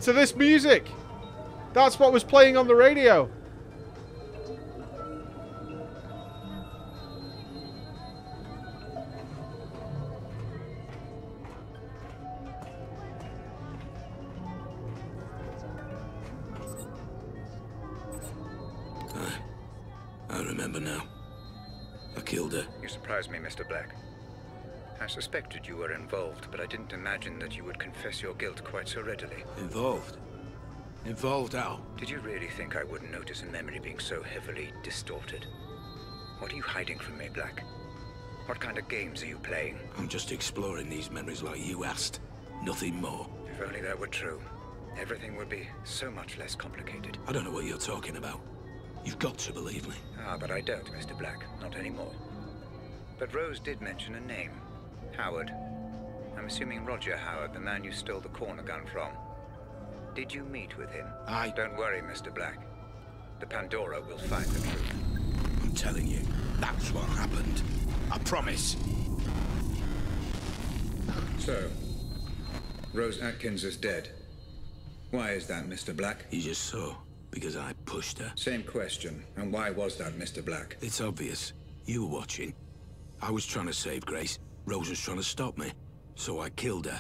to this music. That's what was playing on the radio. I remember now. I killed her. You surprised me, Mr. Black. I suspected you were involved, but I didn't imagine that you would confess your guilt quite so readily. Involved? Involved how? Did you really think I wouldn't notice a memory being so heavily distorted? What are you hiding from me, Black? What kind of games are you playing? I'm just exploring these memories like you asked. Nothing more. If only that were true. Everything would be so much less complicated. I don't know what you're talking about. You've got to believe me. Ah, but I don't, Mr. Black. Not anymore. But Rose did mention a name. Howard. I'm assuming Roger Howard, the man you stole the corner gun from. Did you meet with him? Don't worry, Mr. Black. The Pandora will find the truth. I'm telling you, that's what happened. I promise. So, Rose Atkins is dead. Why is that, Mr. Black? You just saw. Because I pushed her. Same question. And why was that, Mr. Black? It's obvious. You were watching. I was trying to save Grace. Rose was trying to stop me. So I killed her.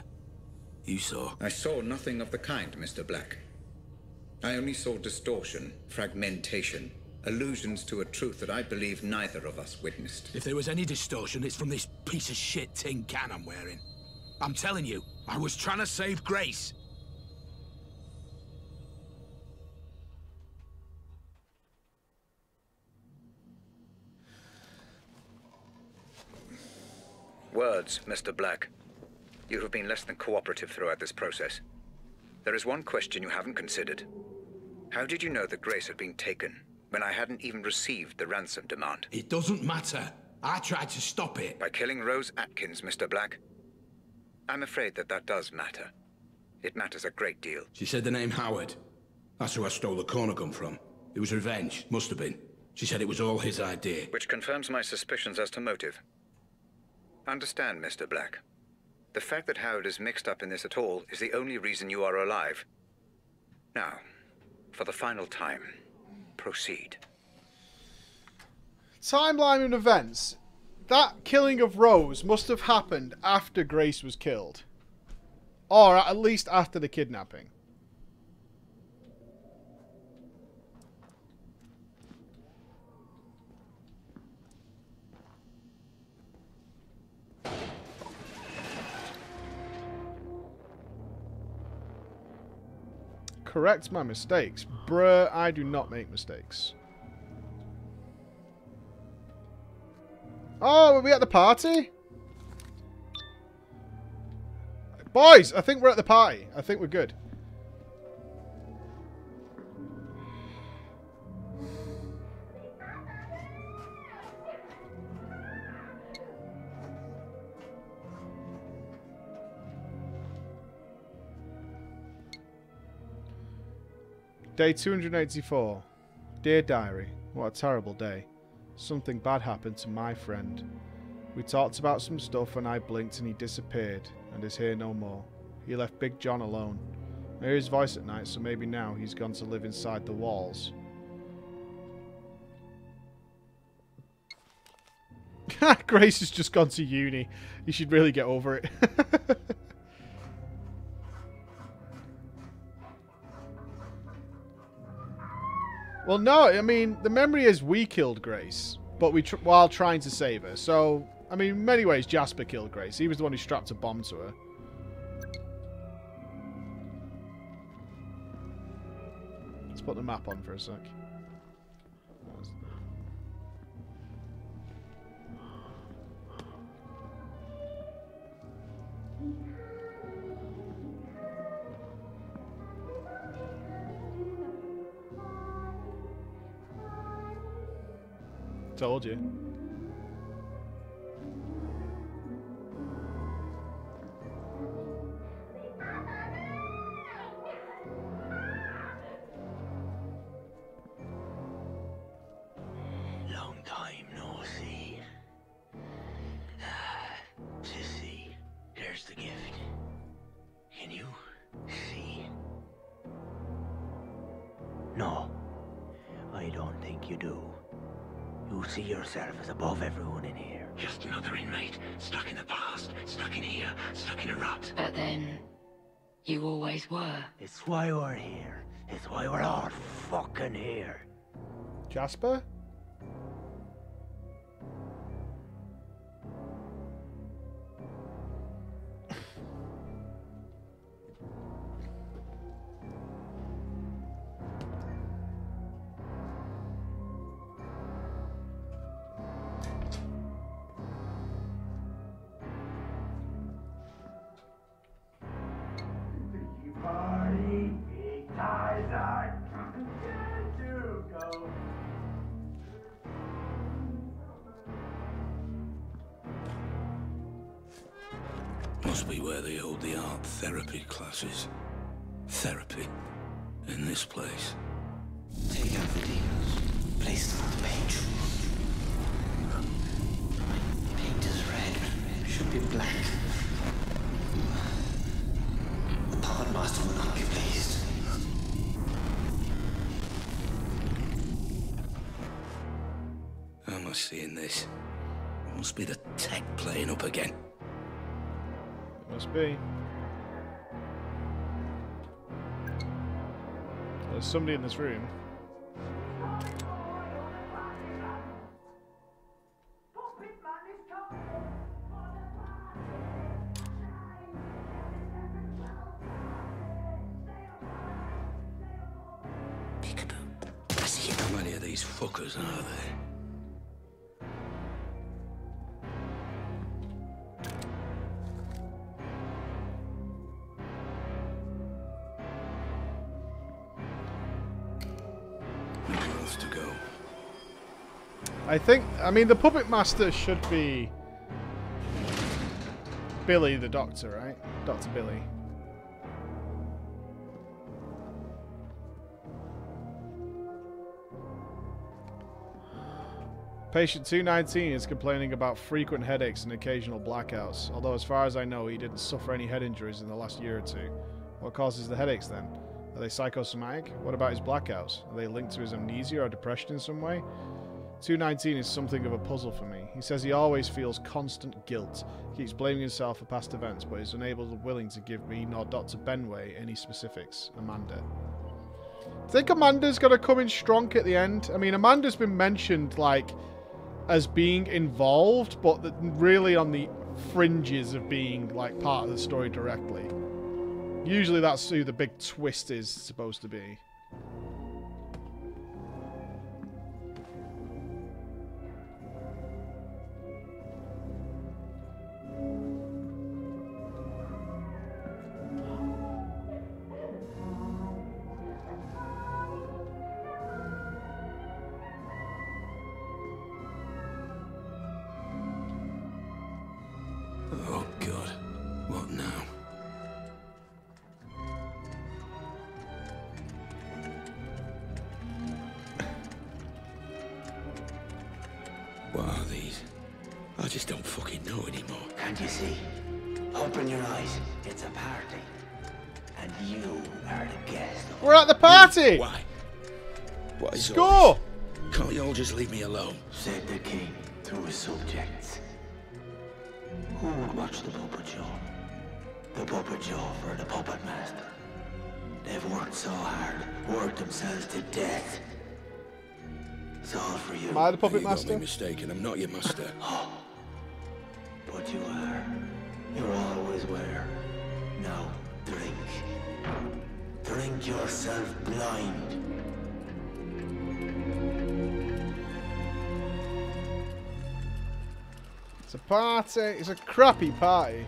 You saw. I saw nothing of the kind, Mr. Black. I only saw distortion, fragmentation, allusions to a truth that I believe neither of us witnessed. If there was any distortion, it's from this piece of shit tin can I'm wearing. I'm telling you, I was trying to save Grace. Words, Mr. Black. You have been less than cooperative throughout this process. There is one question you haven't considered. How did you know that Grace had been taken when I hadn't even received the ransom demand? It doesn't matter. I tried to stop it. By killing Rose Atkins, Mr. Black? I'm afraid that does matter. It matters a great deal. She said the name Howard. That's who I stole the corner gun from. It was revenge. Must have been. She said it was all his idea. Which confirms my suspicions as to motive. Understand, Mr. Black. The fact that Howard is mixed up in this at all is the only reason you are alive. Now, for the final time, proceed. Timeline of events. That killing of Rose must have happened after Grace was killed. Or at least after the kidnapping. Correct my mistakes. Bruh, I do not make mistakes. Oh, are we at the party? Boys, I think we're at the party. I think we're good. Day 284. Dear Diary, what a terrible day. Something bad happened to my friend. We talked about some stuff and I blinked and he disappeared and is here no more. He left Big John alone. I hear his voice at night, so maybe now he's gone to live inside the walls. Grace has just gone to uni. You should really get over it. Well, no, I mean, the memory is we killed Grace, but while trying to save her. So, I mean, in many ways, Jasper killed Grace. He was the one who strapped a bomb to her. Let's put the map on for a sec. Told you. Long time no see. Sissy, there's the gift. Can you see? No, I don't think you do. You see yourself as above everyone in here. Just another inmate, stuck in the past, stuck in here, stuck in a rut. But then, you always were. It's why we're here. It's why we're all fucking here. Jasper? Must be where they hold the art therapy classes. Therapy? In this place? Take out the demons. Place them on the page. Paint is red. Should be black. The puppet master will not be pleased. How am I seeing this? Must be the tech playing up again. Must be. There's somebody in this room. Peekaboo. I see it. How many of these fuckers are there? To go. I mean, the puppet master should be Billy the doctor, right? Dr. Billy. Patient 219 is complaining about frequent headaches and occasional blackouts, although as far as I know he didn't suffer any head injuries in the last year or two. What causes the headaches then? Are they psychosomatic? What about his blackouts? Are they linked to his amnesia or depression in some way? 219 is something of a puzzle for me. He says he always feels constant guilt, keeps blaming himself for past events, but is unable or willing to give me nor Dr. Benway any specifics. Amanda. I think Amanda's going to come in strong at the end. I mean, Amanda's been mentioned, like, as being involved, but really on the fringes of being, like, part of the story directly. Usually that's who the big twist is supposed to be. Oh God, what now? What are these? I just don't fucking know anymore. Can't you see? Open your eyes. It's a party. And you are the guest. We're at the party! Why? What is Score! all this? Can't you all just leave me alone? Said the king through his subjects. Who would watch the puppet show? The puppet show for the puppet master. They've worked so hard, worked themselves to death. It's all for you. Am I the puppet You master? got me mistaken. I'm not your master. But you are. You always were. Now, drink. Drink yourself blind. It's a party. It's a crappy party.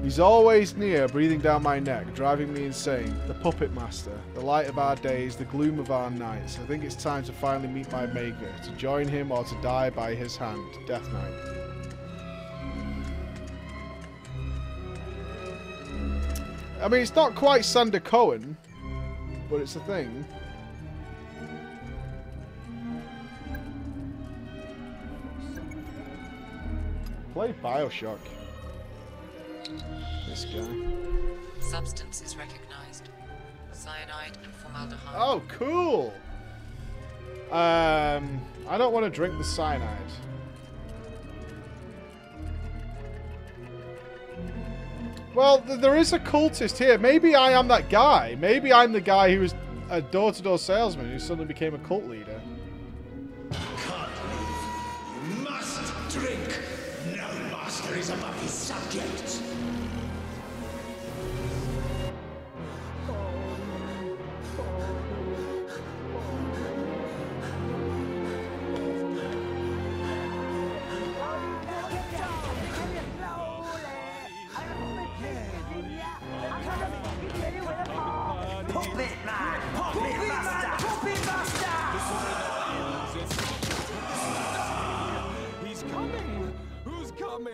He's always near, breathing down my neck, driving me insane. The puppet master, the light of our days, the gloom of our nights. I think it's time to finally meet my maker, to join him or to die by his hand. Death Knight. I mean, it's not quite Sander Cohen, but it's a thing. Play Bioshock. This guy. Substance is recognized. Cyanide and formaldehyde. Oh, cool! I don't want to drink the cyanide. Well, there is a cultist here. Maybe I am that guy. Maybe I'm the guy who was a door-to-door salesman who suddenly became a cult leader. Can't leave. You must drink. No master is above his subjects. He's coming! Who's coming?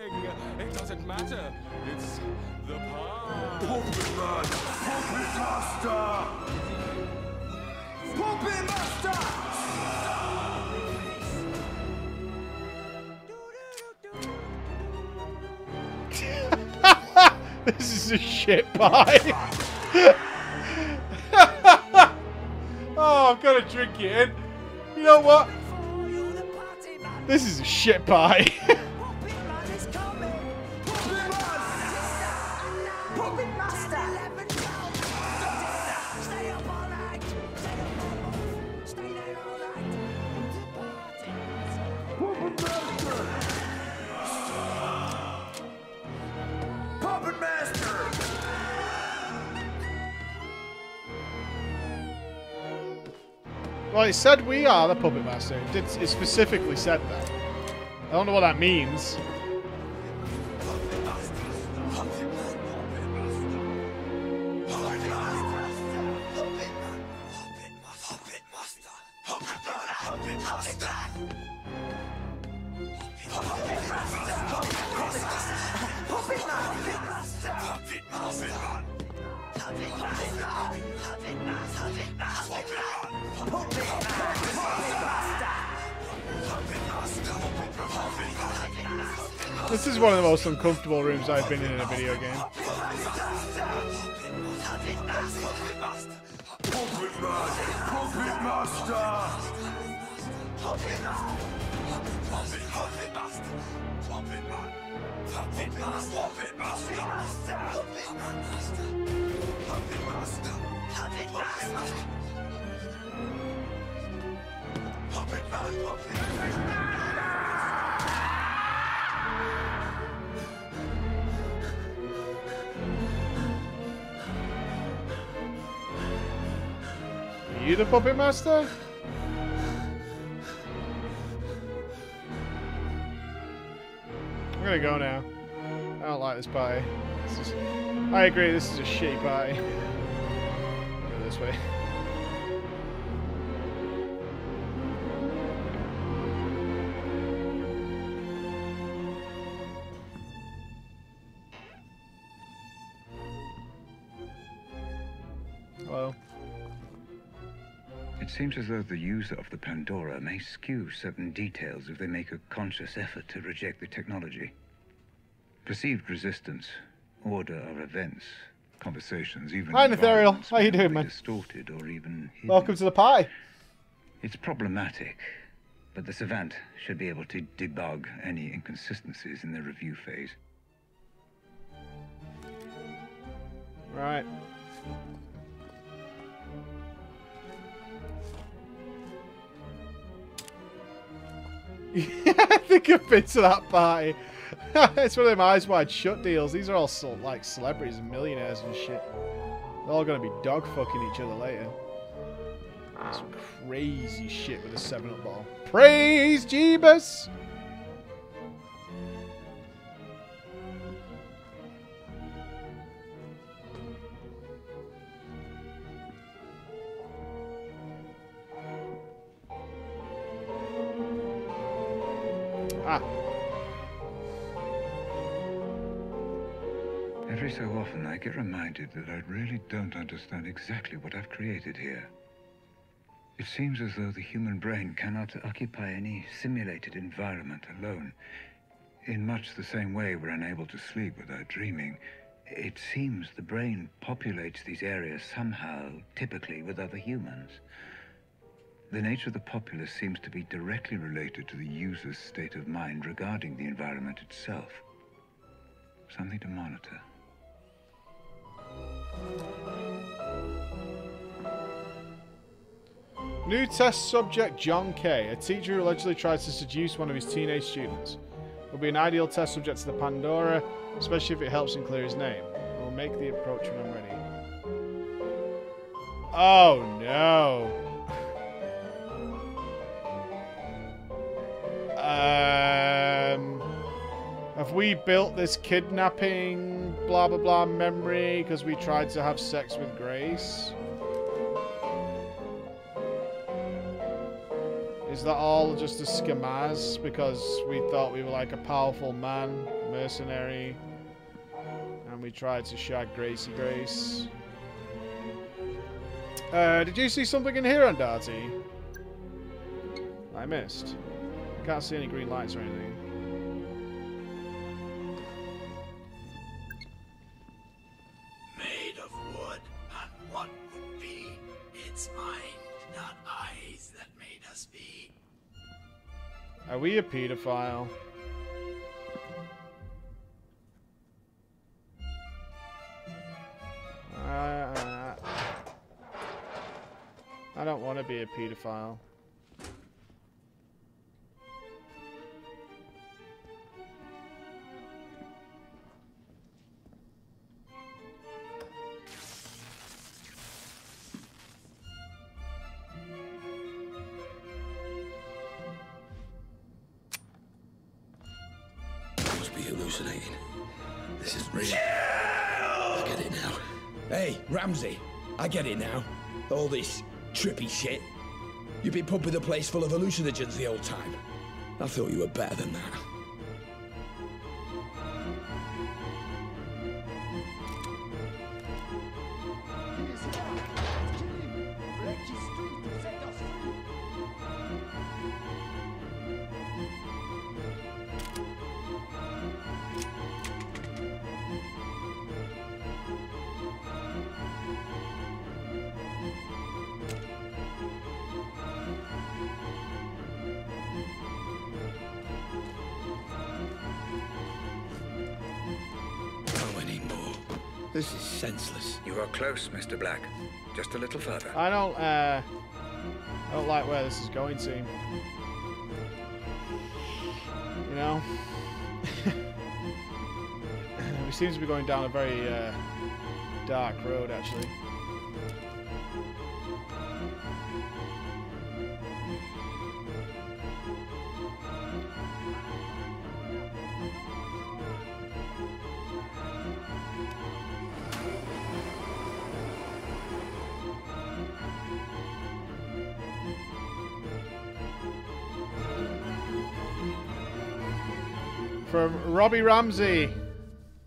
It doesn't matter. It's the past. Puppet Man! Puppet Master! Puppet Master! This is a shit pie. Oh, I've got to drink it in. You know what? This is a shit pie. Puppet Master! Well, it said we are the Puppet Master. It specifically said that. I don't know what that means. This is one of the most uncomfortable rooms I've been in a video game. Puppet Master! Are you the Puppet Master? I'm gonna go now. I don't like this pie. I agree, this is a shitty pie. Go this way. Hello. It seems as though the user of the Pandora may skew certain details if they make a conscious effort to reject the technology. Perceived resistance, order of events, conversations, even Hi, Nathaniel. environments How you may doing, be man? distorted or even hidden. Welcome to the pie. It's problematic, but the Savant should be able to debug any inconsistencies in the review phase. Right. I think I've been to that party. It's one of them eyes wide shut deals. These are all like celebrities and millionaires and shit. They're all gonna be dog fucking each other later. Some crazy shit with a 7-Up ball. Praise Jeebus! Ah. Every so often, I get reminded that I really don't understand exactly what I've created here. It seems as though the human brain cannot occupy any simulated environment alone. In much the same way we're unable to sleep without dreaming, it seems the brain populates these areas somehow, typically with other humans. The nature of the populace seems to be directly related to the user's state of mind regarding the environment itself. Something to monitor. New test subject John K., a teacher who allegedly tries to seduce one of his teenage students. Will be an ideal test subject to the Pandora, especially if it helps him clear his name. I'll make the approach when I'm ready. Oh no. Have we built this kidnapping blah blah blah memory because we tried to have sex with Grace? Is that all just a schemaz because we thought we were like a powerful man, mercenary, and we tried to shag Gracie Grace? Did you see something in here, Andati? I missed. I can't see any green lights or anything. Made of wood, and what would be? It's mind, not eyes, that made us be. Are we a pedophile? I don't want to be a pedophile. Hallucinating. This is real. I get it now. Hey, Ramsey, I get it now. All this trippy shit. You've been pumping the place full of hallucinogens the whole time. I thought you were better than that. This is senseless. You are close, Mr. Black. Just a little further. I don't like where this is going to. You know? We seem to be going down a very dark road, actually. From Robbie Ramsey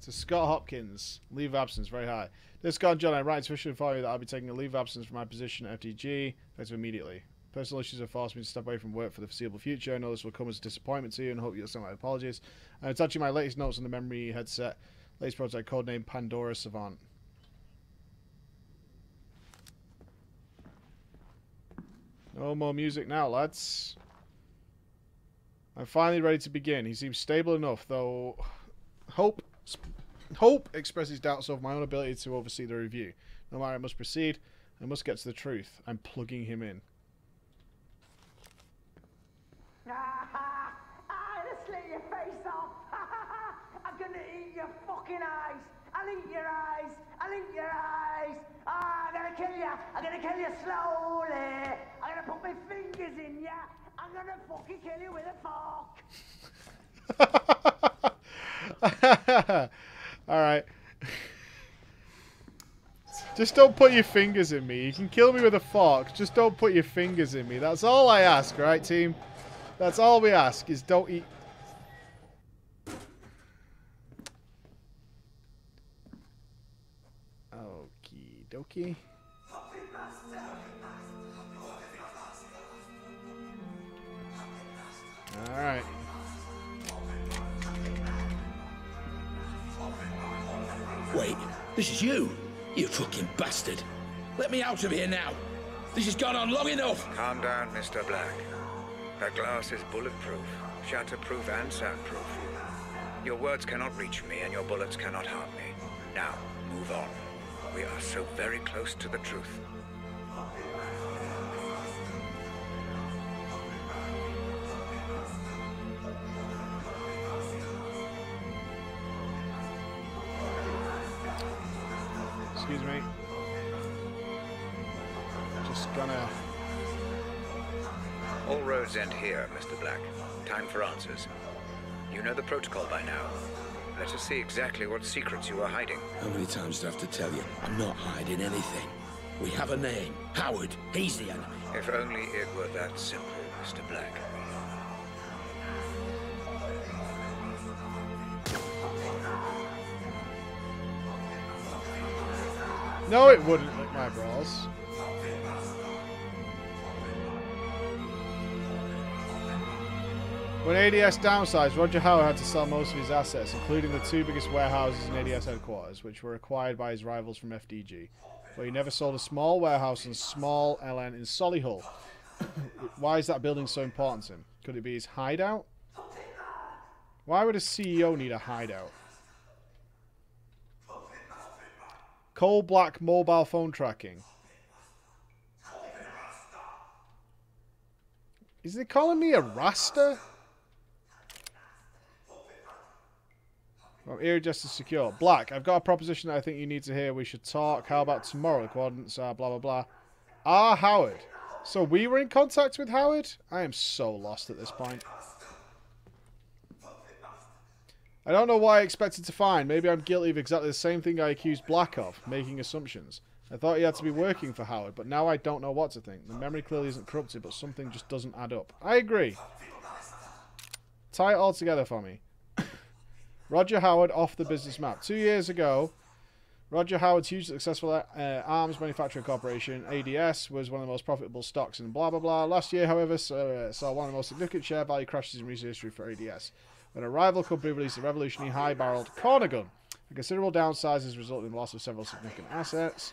to Scott Hopkins. Leave of absence, very high. This Scott John, I write to officially inform you that I'll be taking a leave of absence from my position at FTG, effective immediately. Personal issues have forced me to step away from work for the foreseeable future. I know this will come as a disappointment to you and hope you'll accept my apologies. I'm attaching my latest notes on the memory headset. Latest project codename Pandora Savant. No more music now, lads. I'm finally ready to begin. He seems stable enough, though Hope expresses doubts over my own ability to oversee the review. No matter, I must proceed. I must get to the truth. I'm plugging him in. I'll slit your face off. I'm gonna eat your fucking eyes. I'll eat your eyes. I'll eat your eyes. I'm gonna kill you. I'm gonna kill you slowly. I'm gonna put my fingers in you. I'm gonna fucking kill you with a fork. Alright. Just don't put your fingers in me. You can kill me with a fork. Just don't put your fingers in me. That's all I ask, right, team? That's all we ask, is don't eat... Okie dokie. Alright. Wait, this is you? You fucking bastard. Let me out of here now. This has gone on long enough. Calm down, Mr. Black. That glass is bulletproof, shatterproof and soundproof. Your words cannot reach me and your bullets cannot harm me. Now, move on. We are so very close to the truth. Excuse me. Just gonna... All roads end here, Mr. Black. Time for answers. You know the protocol by now. Let us see exactly what secrets you are hiding. How many times do I have to tell you? I'm not hiding anything. We have a name. Howard. He's the enemy. If only it were that simple, Mr. Black. No, it wouldn't lick my balls. When ADS downsized, Roger Howard had to sell most of his assets, including the 2 biggest warehouses in ADS headquarters, which were acquired by his rivals from FDG. But he never sold a small warehouse in small LN in Solihull. Why is that building so important to him? Could it be his hideout? Why would a CEO need a hideout? Coal Black mobile phone tracking. Is he calling me a Rasta? Well, Eerie Justice Secure. Black, I've got a proposition that I think you need to hear. We should talk. How about tomorrow? The coordinates are blah, blah, blah. Ah, Howard. So we were in contact with Howard? I am so lost at this point. I don't know what I expected to find. Maybe I'm guilty of exactly the same thing I accused Black of, making assumptions. I thought he had to be working for Howard, but now I don't know what to think. The memory clearly isn't corrupted, but something just doesn't add up. I agree. Tie it all together for me. Roger Howard off the business map. 2 years ago, Roger Howard's hugely successful arms manufacturing corporation, ADS, was one of the most profitable stocks in blah, blah, blah. Last year, however, saw one of the most significant share value crashes in recent history for ADS, when a rival company released a revolutionary high-barreled corner gun. A considerable downsizes resulted in the loss of several significant assets.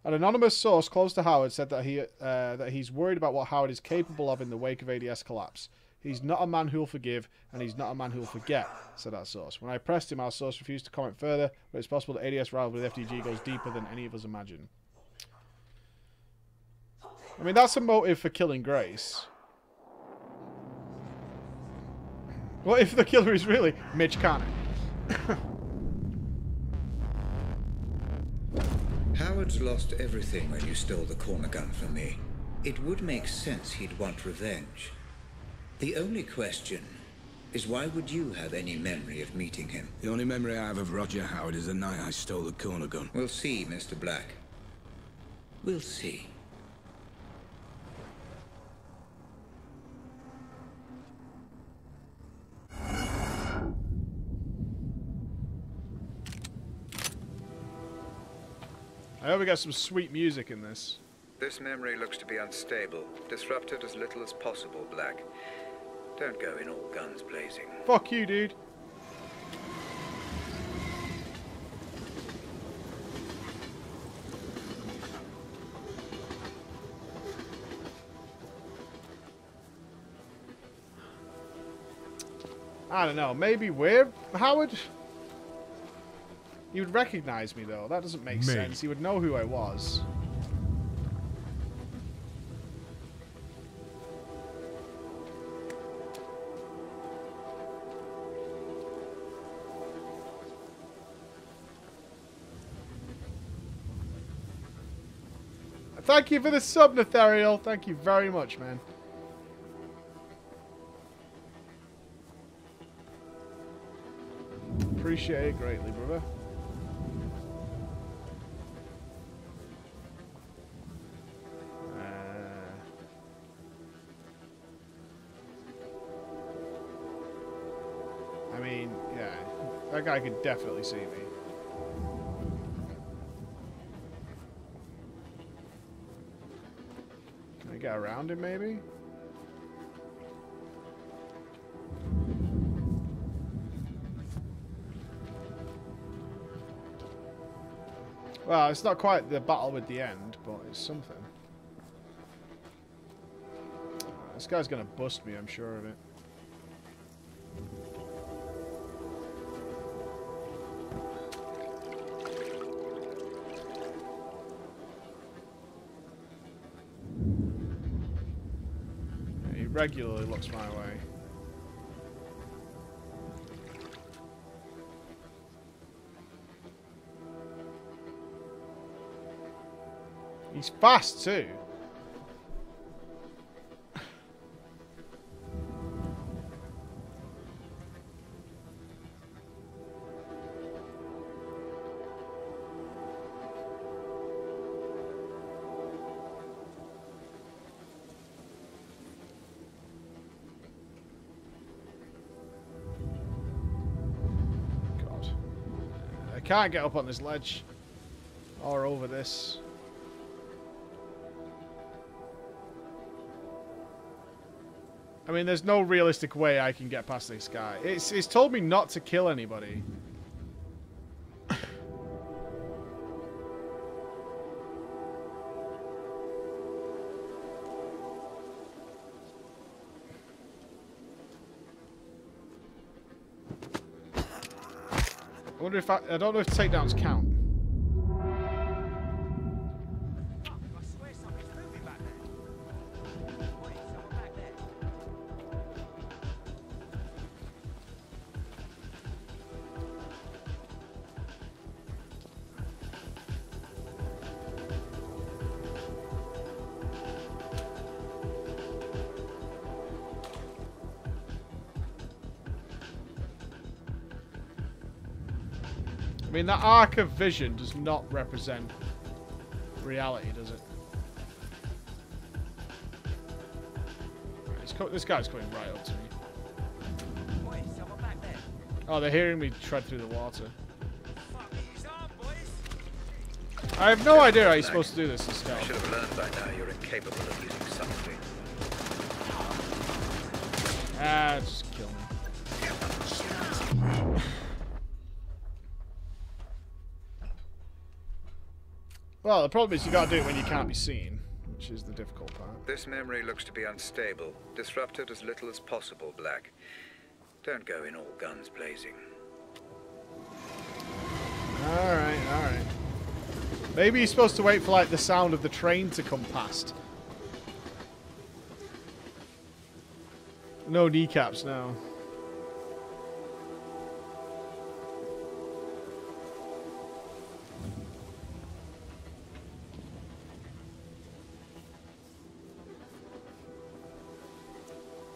An anonymous source close to Howard said that he's worried about what Howard is capable of in the wake of ADS collapse. He's not a man who'll forgive, and he's not a man who'll forget, said that source. When I pressed him, our source refused to comment further, but it's possible that ADS rivalry with FDG goes deeper than any of us imagine. I mean, that's a motive for killing Grace. What if the killer is really Mitch Cannon? Howard's lost everything when you stole the corner gun from me. It would make sense he'd want revenge. The only question is, why would you have any memory of meeting him? The only memory I have of Roger Howard is the night I stole the corner gun. We'll see, Mr. Black. We'll see. I hope we get some sweet music in this. This memory looks to be unstable. Disrupt it as little as possible, Black. Don't go in all guns blazing. Fuck you, dude. I don't know. Maybe we're Howard? He would recognize me, though. That doesn't make sense. He would know who I was. Thank you for the sub, Nathariel. Thank you very much, man. Appreciate it greatly, brother. I mean, yeah, that guy could definitely see me. Can I get around him, maybe? Well, it's not quite the battle with the end, but it's something. This guy's gonna bust me, I'm sure of it. He regularly looks my way. He's fast too. God. I can't get up on this ledge or over this. I mean, there's no realistic way I can get past this guy. It's told me not to kill anybody. I wonder if I don't know if takedowns count. I mean, that arc of vision does not represent reality, does it? Right, this guy's coming right up to me. Oh, they're hearing me tread through the water. I have no idea how you're supposed to do this in stealth. I should have learned by now you're incapable of using something. Ah, just kill me. Well, the problem is you gotta do it when you can't be seen, which is the difficult part. This memory looks to be unstable. Disrupt it as little as possible, Black. Don't go in all guns blazing. Alright, alright. Maybe he's supposed to wait for, like, the sound of the train to come past. No kneecaps now.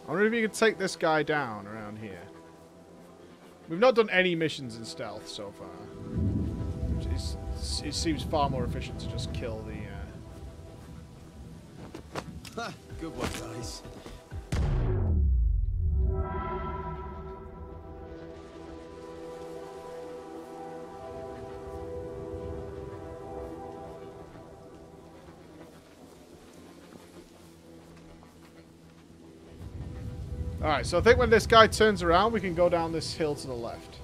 I wonder if you could take this guy down around here. We've not done any missions in stealth so far. It seems far more efficient to just kill the... Ha! Good one, guys. Alright, so I think when this guy turns around, we can go down this hill to the left.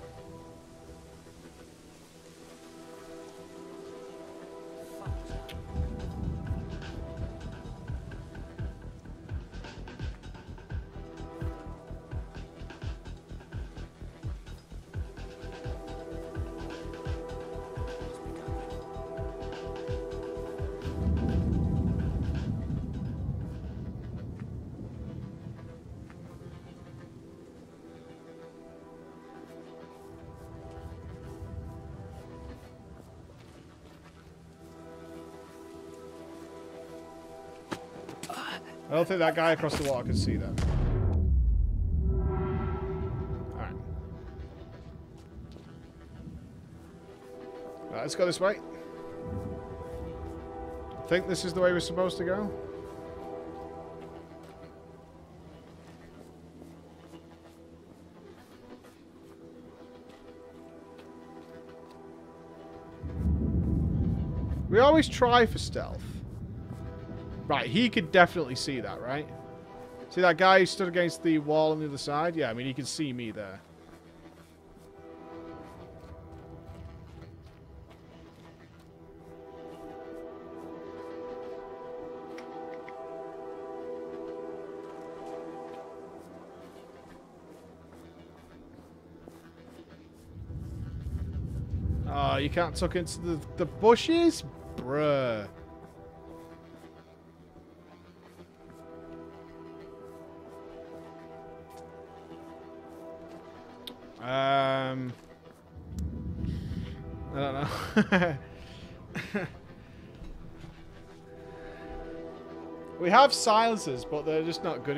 I don't think that guy across the water can see that. Alright. Right, let's go this way. I think this is the way we're supposed to go. We always try for stealth. Right, he could definitely see that, right? See that guy who stood against the wall on the other side? Yeah, I mean, he can see me there. you can't tuck into the bushes? Bruh. I don't know. We have silencers, but they're just not good enough.